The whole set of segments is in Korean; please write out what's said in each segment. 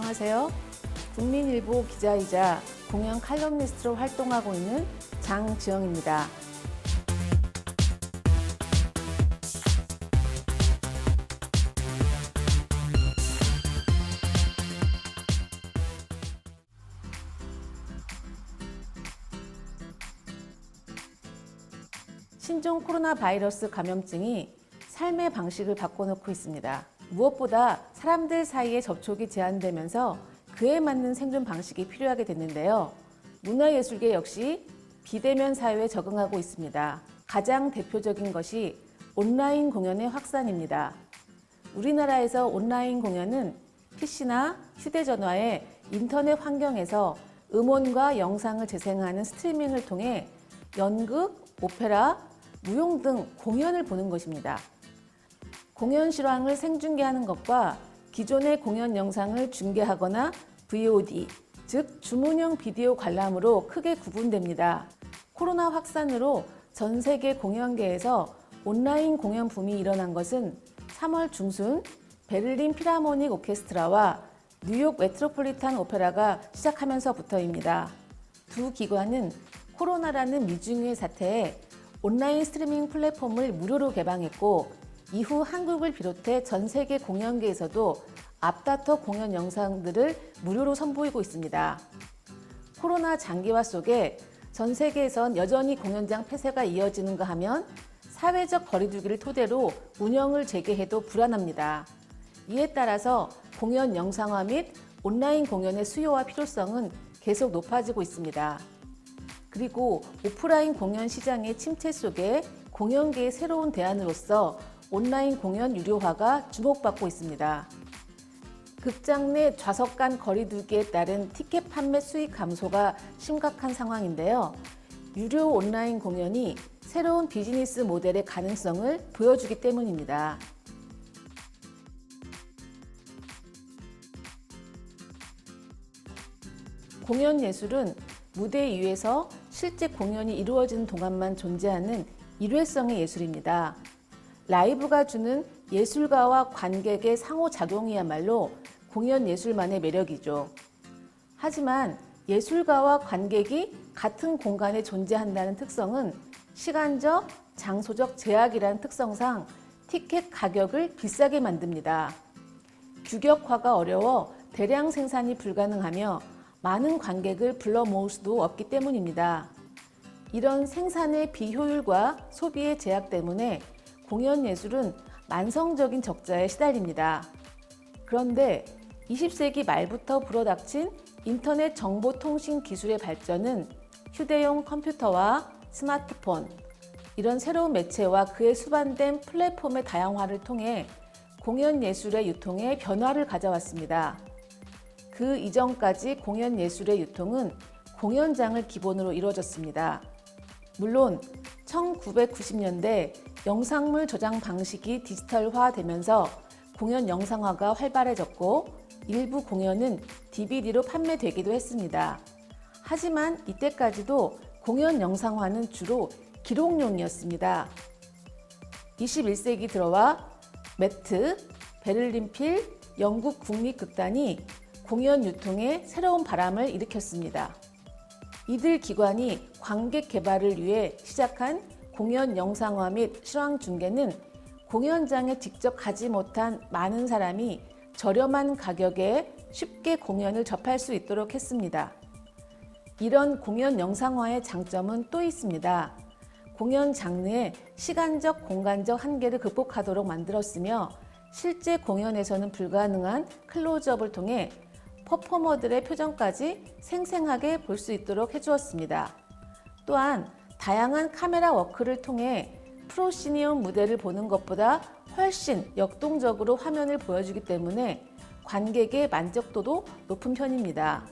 안녕하세요. 국민일보 기자이자 공연 칼럼니스트로 활동하고 있는 장지영입니다. 신종 코로나 바이러스 감염증이 삶의 방식을 바꿔놓고 있습니다. 무엇보다 사람들 사이의 접촉이 제한되면서 그에 맞는 생존 방식이 필요하게 됐는데요. 문화예술계 역시 비대면 사회에 적응하고 있습니다. 가장 대표적인 것이 온라인 공연의 확산입니다. 우리나라에서 온라인 공연은 PC나 휴대전화의 인터넷 환경에서 음원과 영상을 재생하는 스트리밍을 통해 연극, 오페라, 무용 등 공연을 보는 것입니다. 공연 실황을 생중계하는 것과 기존의 공연 영상을 중계하거나 VOD, 즉 주문형 비디오 관람으로 크게 구분됩니다. 코로나 확산으로 전 세계 공연계에서 온라인 공연 붐이 일어난 것은 3월 중순 베를린 필하모닉 오케스트라와 뉴욕 메트로폴리탄 오페라가 시작하면서부터입니다. 두 기관은 코로나라는 미중유의 사태에 온라인 스트리밍 플랫폼을 무료로 개방했고 이후 한국을 비롯해 전 세계 공연계에서도 앞다퉈 공연 영상들을 무료로 선보이고 있습니다. 코로나 장기화 속에 전 세계에선 여전히 공연장 폐쇄가 이어지는가 하면 사회적 거리두기를 토대로 운영을 재개해도 불안합니다. 이에 따라서 공연 영상화 및 온라인 공연의 수요와 필요성은 계속 높아지고 있습니다. 그리고 오프라인 공연 시장의 침체 속에 공연계의 새로운 대안으로서 온라인 공연 유료화가 주목받고 있습니다. 극장 내 좌석 간 거리두기에 따른 티켓 판매 수익 감소가 심각한 상황인데요. 유료 온라인 공연이 새로운 비즈니스 모델의 가능성을 보여주기 때문입니다. 공연 예술은 무대 위에서 실제 공연이 이루어지는 동안만 존재하는 일회성의 예술입니다. 라이브가 주는 예술가와 관객의 상호작용이야말로 공연 예술만의 매력이죠. 하지만 예술가와 관객이 같은 공간에 존재한다는 특성은 시간적, 장소적 제약이라는 특성상 티켓 가격을 비싸게 만듭니다. 규격화가 어려워 대량 생산이 불가능하며 많은 관객을 불러 모을 수도 없기 때문입니다. 이런 생산의 비효율과 소비의 제약 때문에 공연 예술은 만성적인 적자에 시달립니다. 그런데 20세기 말부터 불어닥친 인터넷 정보통신 기술의 발전은 휴대용 컴퓨터와 스마트폰, 이런 새로운 매체와 그에 수반된 플랫폼의 다양화를 통해 공연 예술의 유통에 변화를 가져왔습니다. 그 이전까지 공연 예술의 유통은 공연장을 기본으로 이루어졌습니다. 물론 1990년대 영상물 저장 방식이 디지털화되면서 공연 영상화가 활발해졌고 일부 공연은 DVD로 판매되기도 했습니다. 하지만 이때까지도 공연 영상화는 주로 기록용이었습니다. 21세기 들어와 매트, 베를린 필, 영국 국립극단이 공연 유통에 새로운 바람을 일으켰습니다. 이들 기관이 관객 개발을 위해 시작한 공연 영상화 및 실황 중계는 공연장에 직접 가지 못한 많은 사람이 저렴한 가격에 쉽게 공연을 접할 수 있도록 했습니다. 이런 공연 영상화의 장점은 또 있습니다. 공연 장르의 시간적, 공간적 한계를 극복하도록 만들었으며 실제 공연에서는 불가능한 클로즈업을 통해 퍼포머들의 표정까지 생생하게 볼 수 있도록 해주었습니다. 또한 다양한 카메라 워크를 통해 프로시니엄 무대를 보는 것보다 훨씬 역동적으로 화면을 보여주기 때문에 관객의 만족도도 높은 편입니다.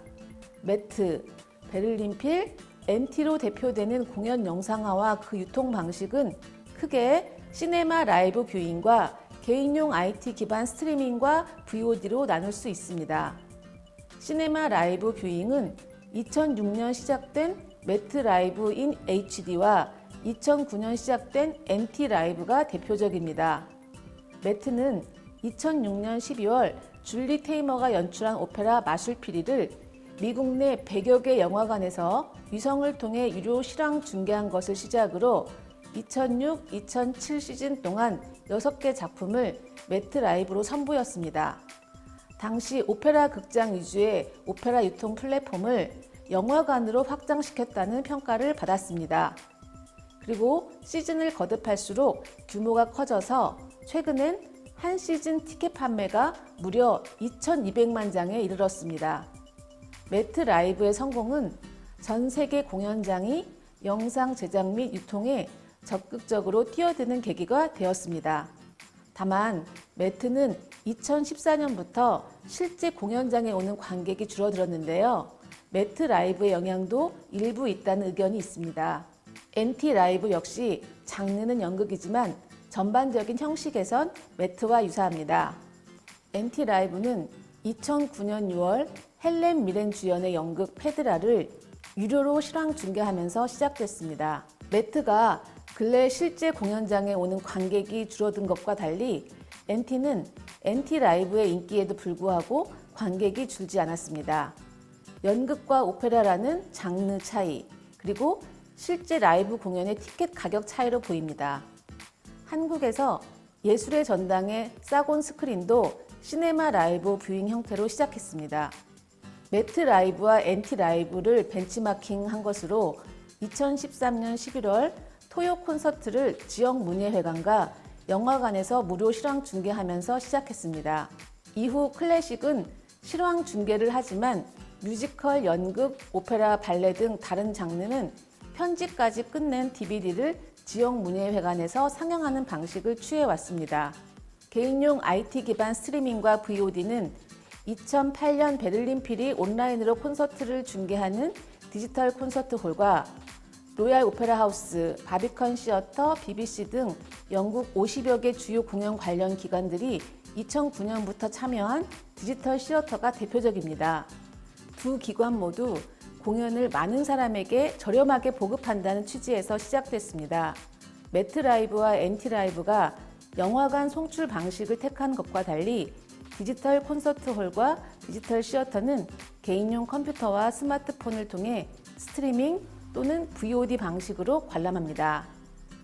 매트, 베를린 필, MT로 대표되는 공연 영상화와 그 유통 방식은 크게 시네마 라이브 뷰잉과 개인용 IT 기반 스트리밍과 VOD로 나눌 수 있습니다. 시네마 라이브 뷰잉은 2006년 시작된 매트 라이브 인 HD와 2009년 시작된 MT 라이브가 대표적입니다. 매트는 2006년 12월 줄리 테이머가 연출한 오페라 마술피리를 미국 내 100여 개 영화관에서 위성을 통해 유료 실황 중계한 것을 시작으로 2006-2007 시즌 동안 6개 작품을 매트 라이브로 선보였습니다. 당시 오페라 극장 위주의 오페라 유통 플랫폼을 영화관으로 확장시켰다는 평가를 받았습니다. 그리고 시즌을 거듭할수록 규모가 커져서 최근엔 한 시즌 티켓 판매가 무려 2,200만 장에 이르렀습니다. 매트 라이브의 성공은 전 세계 공연장이 영상 제작 및 유통에 적극적으로 뛰어드는 계기가 되었습니다. 다만 매트는 2014년부터 실제 공연장에 오는 관객이 줄어들었는데요. 매트 라이브의 영향도 일부 있다는 의견이 있습니다. NT 라이브 역시 장르는 연극이지만 전반적인 형식에선 매트와 유사합니다. NT 라이브는 2009년 6월 헬렌 미렌 주연의 연극 페드라를 유료로 실황 중계하면서 시작됐습니다. 매트가 근래 실제 공연장에 오는 관객이 줄어든 것과 달리 NT는 NT 라이브의 인기에도 불구하고 관객이 줄지 않았습니다. 연극과 오페라라는 장르 차이, 그리고 실제 라이브 공연의 티켓 가격 차이로 보입니다. 한국에서 예술의 전당의 사곤 스크린도 시네마 라이브 뷰잉 형태로 시작했습니다. 매트 라이브와 NT 라이브를 벤치마킹한 것으로 2013년 11월 토요 콘서트를 지역 문예회관과 영화관에서 무료 실황 중계하면서 시작했습니다. 이후 클래식은 실황 중계를 하지만 뮤지컬, 연극, 오페라, 발레 등 다른 장르는 편집까지 끝낸 DVD를 지역 문예회관에서 상영하는 방식을 취해왔습니다. 개인용 IT 기반 스트리밍과 VOD는 2008년 베를린 필이 온라인으로 콘서트를 중계하는 디지털 콘서트홀과 로얄 오페라 하우스, 바비컨 시어터, BBC 등 영국 50여 개 주요 공연 관련 기관들이 2009년부터 참여한 디지털 시어터가 대표적입니다. 두 기관 모두 공연을 많은 사람에게 저렴하게 보급한다는 취지에서 시작됐습니다. 매트 라이브와 NT 라이브가 영화관 송출 방식을 택한 것과 달리 디지털 콘서트홀과 디지털 시어터는 개인용 컴퓨터와 스마트폰을 통해 스트리밍 또는 VOD 방식으로 관람합니다.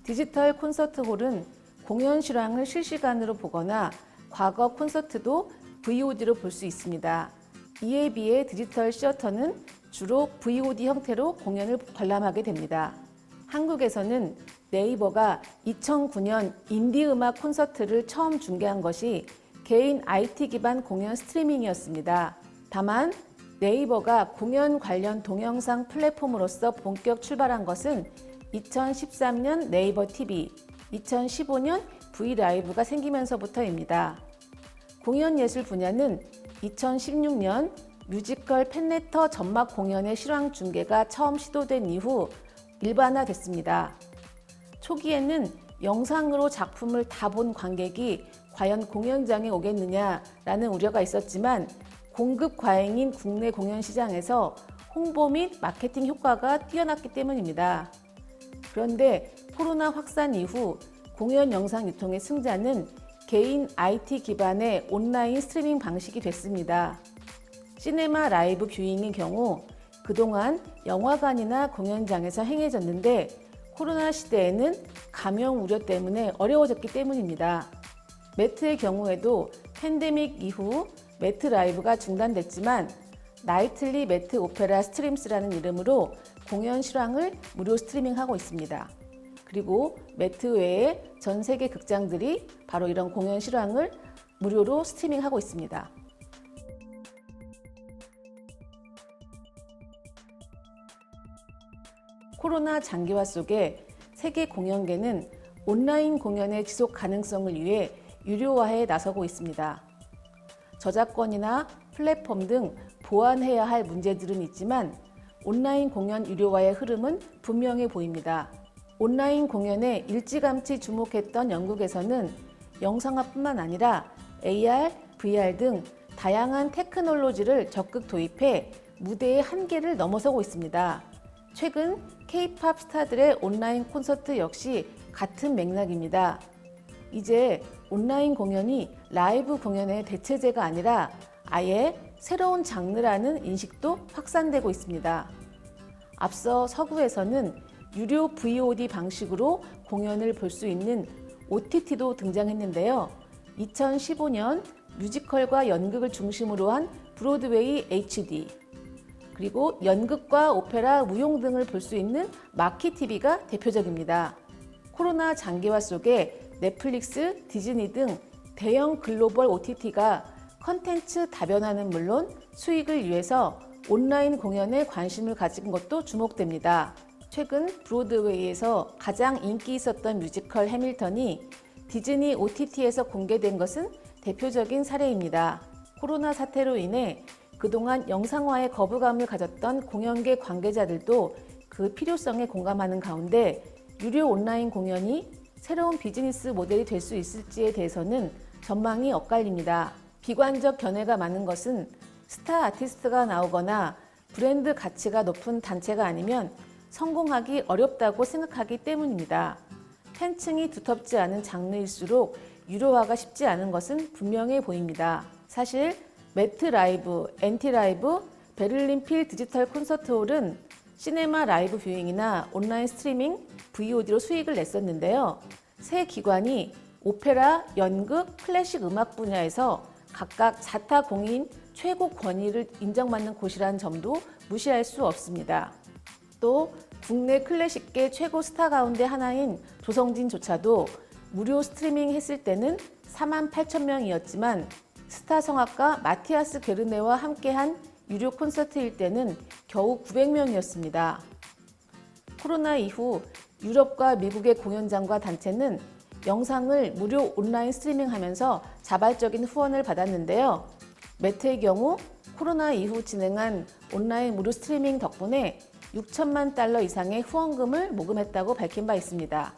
디지털 콘서트홀은 공연 실황을 실시간으로 보거나 과거 콘서트도 VOD로 볼 수 있습니다. 이에 비해 디지털 시어터는 주로 VOD 형태로 공연을 관람하게 됩니다. 한국에서는 네이버가 2009년 인디 음악 콘서트를 처음 중계한 것이 개인 IT 기반 공연 스트리밍이었습니다. 다만 네이버가 공연 관련 동영상 플랫폼으로서 본격 출발한 것은 2013년 네이버 TV, 2015년 V라이브가 생기면서부터입니다. 공연 예술 분야는 2016년 뮤지컬 팬레터 전막 공연의 실황 중계가 처음 시도된 이후 일반화됐습니다. 초기에는 영상으로 작품을 다 본 관객이 과연 공연장에 오겠느냐라는 우려가 있었지만 공급 과잉인 국내 공연 시장에서 홍보 및 마케팅 효과가 뛰어났기 때문입니다. 그런데 코로나 확산 이후 공연 영상 유통의 승자는 개인 IT 기반의 온라인 스트리밍 방식이 됐습니다. 시네마 라이브 뷰잉의 경우 그동안 영화관이나 공연장에서 행해졌는데 코로나 시대에는 감염 우려 때문에 어려워졌기 때문입니다. 매트의 경우에도 팬데믹 이후 매트 라이브가 중단됐지만 나이틀리 매트 오페라 스트림스라는 이름으로 공연 실황을 무료 스트리밍하고 있습니다. 그리고 매트 외에 전 세계 극장들이 바로 이런 공연 실황을 무료로 스트리밍하고 있습니다. 코로나 장기화 속에 세계 공연계는 온라인 공연의 지속 가능성을 위해 유료화에 나서고 있습니다. 저작권이나 플랫폼 등 보완해야 할 문제들은 있지만 온라인 공연 유료화의 흐름은 분명해 보입니다. 온라인 공연에 일찌감치 주목했던 영국에서는 영상화뿐만 아니라 AR, VR 등 다양한 테크놀로지를 적극 도입해 무대의 한계를 넘어서고 있습니다. 최근 K-팝 스타들의 온라인 콘서트 역시 같은 맥락입니다. 이제 온라인 공연이 라이브 공연의 대체제가 아니라 아예 새로운 장르라는 인식도 확산되고 있습니다. 앞서 서구에서는 유료 VOD 방식으로 공연을 볼 수 있는 OTT도 등장했는데요. 2015년 뮤지컬과 연극을 중심으로 한 브로드웨이 HD, 그리고 연극과 오페라, 무용 등을 볼 수 있는 마키TV가 대표적입니다. 코로나 장기화 속에 넷플릭스, 디즈니 등 대형 글로벌 OTT가 컨텐츠 다변화는 물론 수익을 위해서 온라인 공연에 관심을 가진 것도 주목됩니다. 최근 브로드웨이에서 가장 인기 있었던 뮤지컬 해밀턴이 디즈니 OTT에서 공개된 것은 대표적인 사례입니다. 코로나 사태로 인해 그동안 영상화에 거부감을 가졌던 공연계 관계자들도 그 필요성에 공감하는 가운데 유료 온라인 공연이 새로운 비즈니스 모델이 될 수 있을지에 대해서는 전망이 엇갈립니다. 비관적 견해가 많은 것은 스타 아티스트가 나오거나 브랜드 가치가 높은 단체가 아니면 성공하기 어렵다고 생각하기 때문입니다. 팬층이 두텁지 않은 장르일수록 유료화가 쉽지 않은 것은 분명해 보입니다. 사실 매트 라이브, NT 라이브, 베를린 필 디지털 콘서트홀은 시네마 라이브 뷰잉이나 온라인 스트리밍, VOD로 수익을 냈었는데요. 세 기관이 오페라, 연극, 클래식 음악 분야에서 각각 자타 공인 최고 권위를 인정받는 곳이라는 점도 무시할 수 없습니다. 또 국내 클래식계 최고 스타 가운데 하나인 조성진조차도 무료 스트리밍 했을 때는 48,000명이었지만 스타 성악가 마티아스 게르네와 함께한 유료 콘서트일 때는 겨우 900명이었습니다. 코로나 이후 유럽과 미국의 공연장과 단체는 영상을 무료 온라인 스트리밍하면서 자발적인 후원을 받았는데요. 매트의 경우 코로나 이후 진행한 온라인 무료 스트리밍 덕분에 6천만 달러 이상의 후원금을 모금했다고 밝힌 바 있습니다.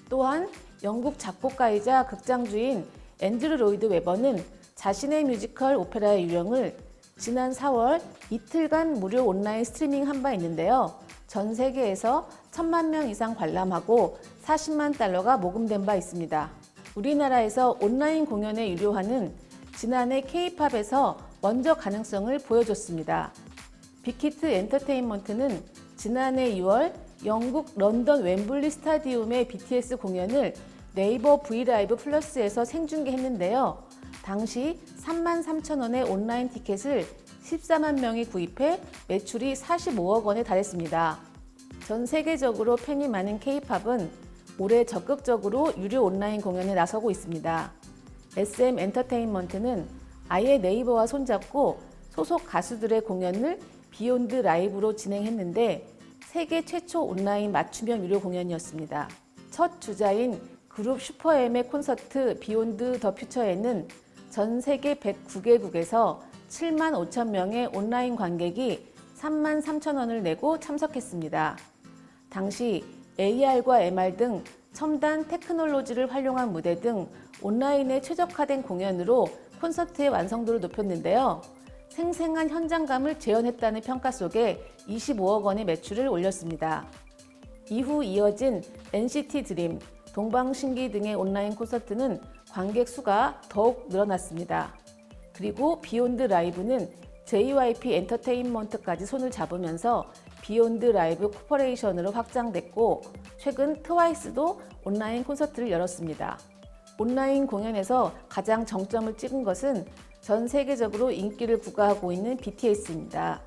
또한 영국 작곡가이자 극장주인 앤드류 로이드 웨버는 자신의 뮤지컬 오페라의 유령을 지난 4월 이틀간 무료 온라인 스트리밍 한 바 있는데요. 전 세계에서 1,000만 명 이상 관람하고 40만 달러가 모금된 바 있습니다. 우리나라에서 온라인 공연의 유료화는 지난해 K-팝에서 먼저 가능성을 보여줬습니다. 빅히트 엔터테인먼트는 지난해 2월 영국 런던 웸블리 스타디움의 BTS 공연을 네이버 브이라이브 플러스에서 생중계했는데요. 당시 33,000원의 온라인 티켓을 14만 명이 구입해 매출이 45억 원에 달했습니다. 전 세계적으로 팬이 많은 K-팝은 올해 적극적으로 유료 온라인 공연에 나서고 있습니다. SM 엔터테인먼트는 아예 네이버와 손잡고 소속 가수들의 공연을 비욘드 라이브로 진행했는데 세계 최초 온라인 맞춤형 유료 공연이었습니다. 첫 주자인 그룹 슈퍼엠의 콘서트 비욘드 더 퓨처에는 전 세계 109개국에서 7만 5천 명의 온라인 관객이 3만 3천 원을 내고 참석했습니다. 당시 AR과 MR 등 첨단 테크놀로지를 활용한 무대 등 온라인에 최적화된 공연으로 콘서트의 완성도를 높였는데요. 생생한 현장감을 재현했다는 평가 속에 25억 원의 매출을 올렸습니다. 이후 이어진 NCT 드림, 동방신기 등의 온라인 콘서트는 관객 수가 더욱 늘어났습니다. 그리고 비욘드 라이브는 JYP 엔터테인먼트까지 손을 잡으면서 비욘드 라이브 코퍼레이션으로 확장됐고 최근 트와이스도 온라인 콘서트를 열었습니다. 온라인 공연에서 가장 정점을 찍은 것은 전 세계적으로 인기를 부과하고 있는 BTS입니다.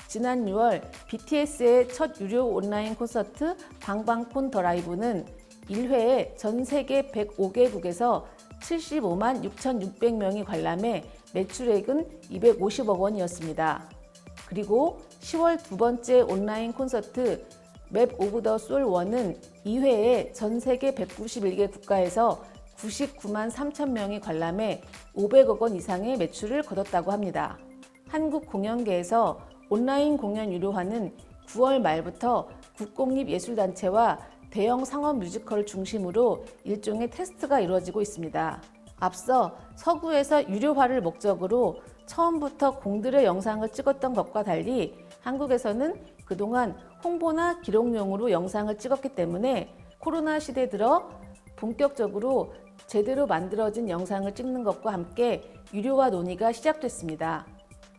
지난 6월 BTS의 첫 유료 온라인 콘서트 방방콘 더 라이브는 1회에 전 세계 105개국에서 75만 6,600명이 관람해 매출액은 250억 원이었습니다. 그리고 10월 두 번째 온라인 콘서트 맵 오브 더 솔 1은 2회에 전 세계 191개 국가에서 99만 3천 명이 관람해 500억 원 이상의 매출을 거뒀다고 합니다. 한국 공연계에서 온라인 공연 유료화는 9월 말부터 국공립예술단체와 대형 상업 뮤지컬을 중심으로 일종의 테스트가 이루어지고 있습니다. 앞서 서구에서 유료화를 목적으로 처음부터 공들여 영상을 찍었던 것과 달리 한국에서는 그동안 홍보나 기록용으로 영상을 찍었기 때문에 코로나 시대 들어 본격적으로 제대로 만들어진 영상을 찍는 것과 함께 유료화 논의가 시작됐습니다.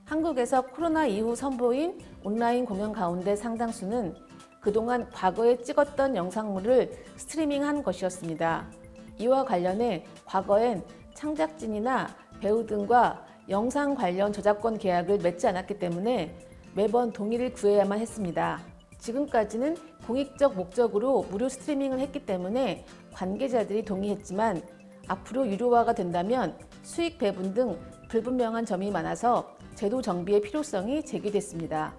한국에서 코로나 이후 선보인 온라인 공연 가운데 상당수는 그동안 과거에 찍었던 영상물을 스트리밍한 것이었습니다. 이와 관련해 과거엔 창작진이나 배우 등과 영상 관련 저작권 계약을 맺지 않았기 때문에 매번 동의를 구해야만 했습니다. 지금까지는 공익적 목적으로 무료 스트리밍을 했기 때문에 관계자들이 동의했지만 앞으로 유료화가 된다면 수익 배분 등 불분명한 점이 많아서 제도 정비의 필요성이 제기됐습니다.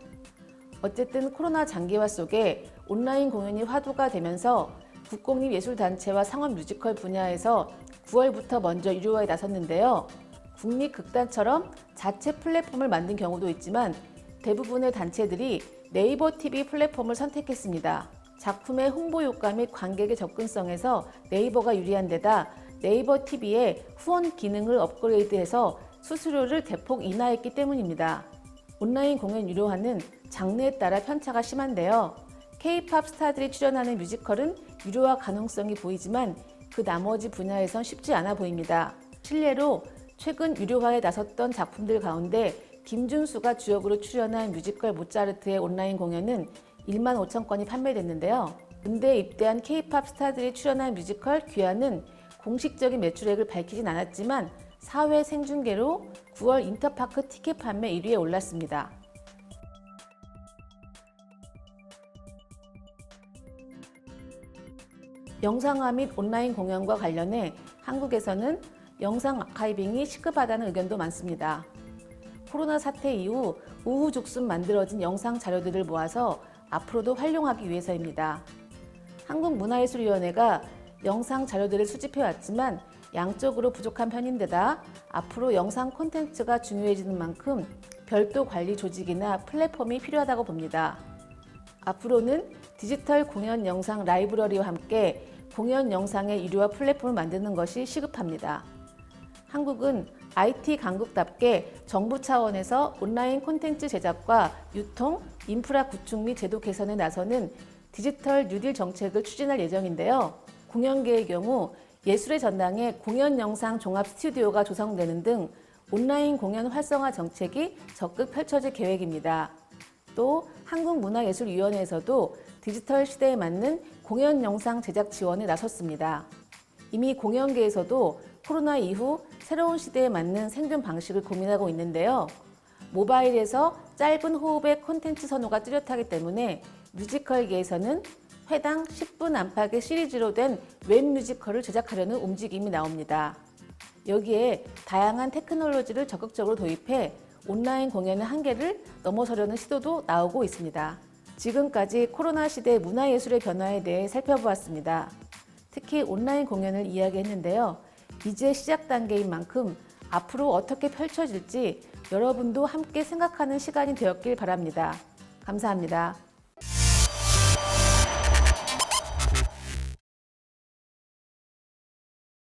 어쨌든 코로나 장기화 속에 온라인 공연이 화두가 되면서 국공립예술단체와 상업 뮤지컬 분야에서 9월부터 먼저 유료화에 나섰는데요. 국립극단처럼 자체 플랫폼을 만든 경우도 있지만 대부분의 단체들이 네이버 TV 플랫폼을 선택했습니다. 작품의 홍보 효과 및 관객의 접근성에서 네이버가 유리한 데다 네이버 TV의 후원 기능을 업그레이드해서 수수료를 대폭 인하했기 때문입니다. 온라인 공연 유료화는 장르에 따라 편차가 심한데요. K-팝 스타들이 출연하는 뮤지컬은 유료화 가능성이 보이지만 그 나머지 분야에선 쉽지 않아 보입니다. 실례로 최근 유료화에 나섰던 작품들 가운데 김준수가 주역으로 출연한 뮤지컬 모차르트의 온라인 공연은 1만 5천 건이 판매됐는데요. 군대에 입대한 K-팝 스타들이 출연한 뮤지컬 귀하는 공식적인 매출액을 밝히진 않았지만 4회 생중계로 9월 인터파크 티켓 판매 1위에 올랐습니다. 영상화 및 온라인 공연과 관련해 한국에서는 영상 아카이빙이 시급하다는 의견도 많습니다. 코로나 사태 이후 우후죽순 만들어진 영상 자료들을 모아서 앞으로도 활용하기 위해서입니다. 한국문화예술위원회가 영상 자료들을 수집해왔지만 양적으로 부족한 편인데다 앞으로 영상 콘텐츠가 중요해지는 만큼 별도 관리 조직이나 플랫폼이 필요하다고 봅니다. 앞으로는 디지털 공연 영상 라이브러리와 함께 공연 영상의 유료화 플랫폼을 만드는 것이 시급합니다. 한국은 IT 강국답게 정부 차원에서 온라인 콘텐츠 제작과 유통, 인프라 구축 및 제도 개선에 나서는 디지털 뉴딜 정책을 추진할 예정인데요. 공연계의 경우 예술의 전당에 공연 영상 종합 스튜디오가 조성되는 등 온라인 공연 활성화 정책이 적극 펼쳐질 계획입니다. 또 한국문화예술위원회에서도 디지털 시대에 맞는 공연 영상 제작 지원에 나섰습니다. 이미 공연계에서도 코로나 이후 새로운 시대에 맞는 생존 방식을 고민하고 있는데요. 모바일에서 짧은 호흡의 콘텐츠 선호가 뚜렷하기 때문에 뮤지컬계에서는 회당 10분 안팎의 시리즈로 된 웹 뮤지컬을 제작하려는 움직임이 나옵니다. 여기에 다양한 테크놀로지를 적극적으로 도입해 온라인 공연의 한계를 넘어서려는 시도도 나오고 있습니다. 지금까지 코로나 시대 문화예술의 변화에 대해 살펴보았습니다. 특히 온라인 공연을 이야기했는데요. 이제 시작 단계인 만큼 앞으로 어떻게 펼쳐질지 여러분도 함께 생각하는 시간이 되었길 바랍니다. 감사합니다.